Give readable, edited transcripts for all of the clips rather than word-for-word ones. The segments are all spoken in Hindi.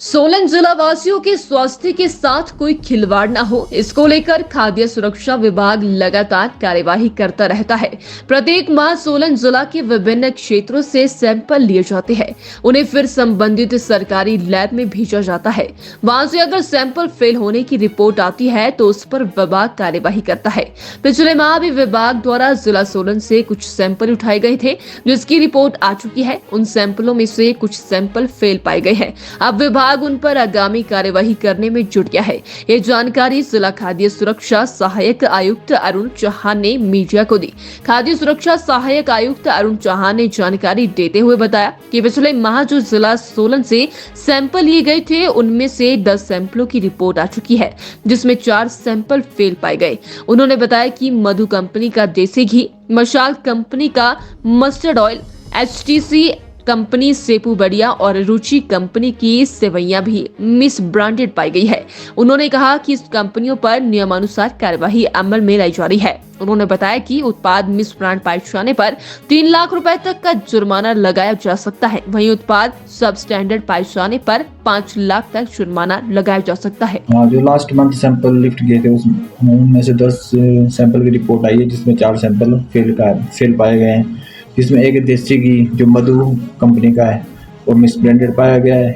सोलन जिला वासियों के स्वास्थ्य के साथ कोई खिलवाड़ न हो, इसको लेकर खाद्य सुरक्षा विभाग लगातार कार्यवाही करता रहता है। प्रत्येक माह सोलन जिला के विभिन्न क्षेत्रों से सैंपल लिए जाते हैं, उन्हें फिर संबंधित सरकारी लैब में भेजा जाता है। वहां से अगर सैंपल फेल होने की रिपोर्ट आती है तो उस पर विभाग कार्यवाही करता है। पिछले माह भी विभाग द्वारा जिला सोलन से कुछ सैंपल उठाए गए थे, जिसकी रिपोर्ट आ चुकी है। उन सैंपलों में से कुछ सैंपल फेल पाए गए हैं। अब विभाग उन पर आगामी कार्यवाही करने में जुट गया है। ये जानकारी जिला खाद्य सुरक्षा सहायक आयुक्त अरुण चौहान ने मीडिया को दी। खाद्य सुरक्षा सहायक आयुक्त अरुण चौहान ने जानकारी देते हुए बताया कि पिछले माह जो जिला सोलन से सैंपल लिए गए थे, उनमें से 10 सैंपलों की रिपोर्ट आ चुकी है, जिसमें 4 सैंपल फेल पाए गए। उन्होंने बताया कि मधु कंपनी का देसी घी, मशाल कंपनी का mustard oil, HTC company Sepu बढ़िया और रुचि कंपनी की सेवैयां भी मिस ब्रांडेड पाई गई है। उन्होंने कहा कि इस कंपनियों पर नियमानुसार कार्यवाही अमल में लाई जा रही है। उन्होंने बताया कि उत्पाद मिस ब्रांड पाए जाने पर 3 लाख रुपए तक का जुर्माना लगाया जा सकता है। वहीं उत्पाद सब स्टैंडर्ड पाए जाने पर 5 लाख तक जुर्माना लगाया जा सकता है। जो लास्ट मंथ सैंपल लिफ्ट किए थे उसमें से 10 सैंपल की रिपोर्ट आई है, जिसमें 4 सैंपल फेल पाए गए हैं। जिसमें एक देसी घी जो मधु कंपनी का है और मिस ब्लेंडेड पाया गया है।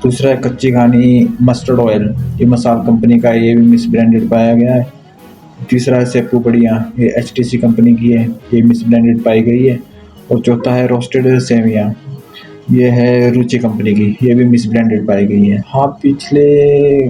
दूसरा है कच्ची घानी मस्टर्ड ऑयल, ये मसाल कंपनी का है, ये भी मिस ब्लेंडेड पाया गया है। तीसरा है सेपू बढ़िया, ये HTC कंपनी की है, ये मिस ब्लेंडेड पाई गई है। और चौथा है रोस्टेड सेवियाँ, ये है रुचि कंपनी की, ये भी मिस ब्लेंडेड पाई गई है। हाँ, पिछले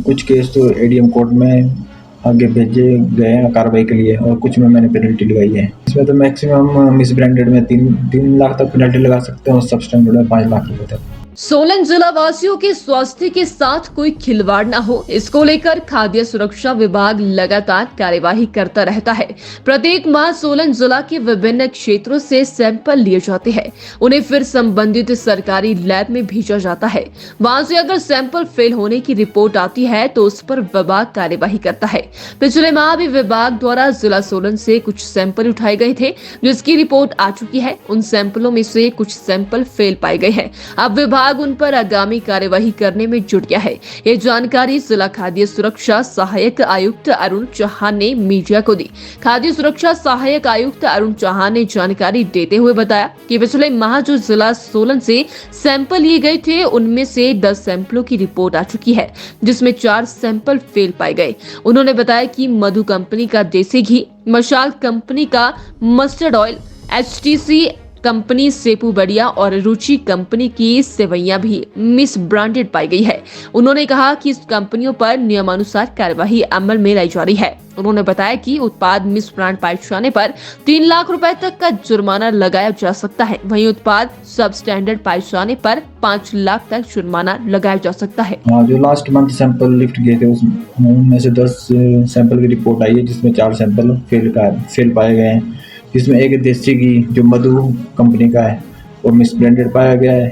कुछ केस तो ADM कोर्ट में आगे भेजे गए हैं कार्रवाई के लिए, और कुछ में मैंने पेनल्टी लगाई है। इसमें तो मैक्सिमम मिस ब्रांडेड में 3 लाख तक पेनल्टी लगा सकते हैं और सब स्टैंडर्ड में 5 लाख रुपए तक। सोलन जिला वासियों के स्वास्थ्य के साथ कोई खिलवाड़ न हो, इसको लेकर खाद्य सुरक्षा विभाग लगातार कार्यवाही करता रहता है। प्रत्येक माह सोलन जिला के विभिन्न क्षेत्रों से सैंपल लिए जाते हैं, उन्हें फिर संबंधित सरकारी लैब में भेजा जाता है। वहां से अगर सैंपल फेल होने की रिपोर्ट आती है तो उस पर विभाग कार्यवाही करता है। पिछले माह भी विभाग द्वारा जिला सोलन से कुछ सैंपल उठाए गए थे, जिसकी रिपोर्ट आ चुकी है। उन सैंपलों में से कुछ सैंपल फेल पाए गए हैं। अब विभाग उन पर आगामी कार्यवाही करने में जुट गया है। ये जानकारी जिला खाद्य सुरक्षा सहायक आयुक्त अरुण चौहान ने मीडिया को दी। खाद्य सुरक्षा सहायक आयुक्त अरुण चौहान ने जानकारी देते हुए बताया कि पिछले माह जो जिला सोलन से सैंपल लिए गए थे, उनमें से 10 सैंपलों की रिपोर्ट आ चुकी है, जिसमें 4 सैंपल फेल पाए गए। उन्होंने बताया कि मधु कंपनी का देसी घी, मशाल कंपनी का mustard oil, HTC company Sepu बढ़िया और रुचि कंपनी की सेवैयां भी मिस ब्रांडेड पाई गई है। उन्होंने कहा कि इस कंपनियों पर नियमानुसार कार्यवाही अमल में लाई जा रही है। उन्होंने बताया कि उत्पाद मिस ब्रांड पाए जाने पर 3 लाख रुपए तक का जुर्माना लगाया जा सकता है। वहीं उत्पाद सब स्टैंडर्ड पाए जाने पर 5 लाख तक जुर्माना लगाया जा सकता है। जो लास्ट मंथ सैंपल लिफ्ट किए थे उसमें से 10 सैंपल की रिपोर्ट आई है, जिसमें 4 सैंपल फेल पाए गए हैं। जिसमें एक देसी घी जो मधु कंपनी का है और मिस ब्लेंडेड पाया गया है।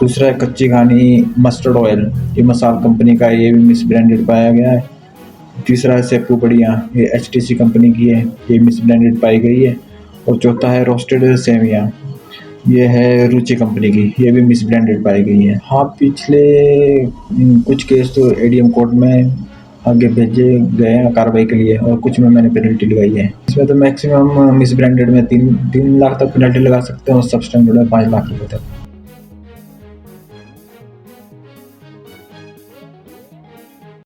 दूसरा है कच्ची घानी मस्टर्ड ऑयल, ये मसाल कंपनी का है, ये भी मिस ब्लेंडेड पाया गया है। तीसरा है सेपू बढ़िया, ये HTC कंपनी की है, ये मिस ब्लेंडेड पाई गई है। और चौथा है रोस्टेड सेवियाँ, ये है रुचि कंपनी की, ये भी मिस ब्लेंडेड पाई गई है। हाँ, पिछले कुछ केस तो ADM कोर्ट में आगे भेजे गए हैं कार्रवाई के लिए, और कुछ में मैंने पेनल्टी लगाई है। इसमें तो मैक्सिमम मिस ब्रांडेड में 3 लाख तक पेनल्टी लगा सकते हैं और सब स्टैंडर्ड में 5 लाख रुपए तक।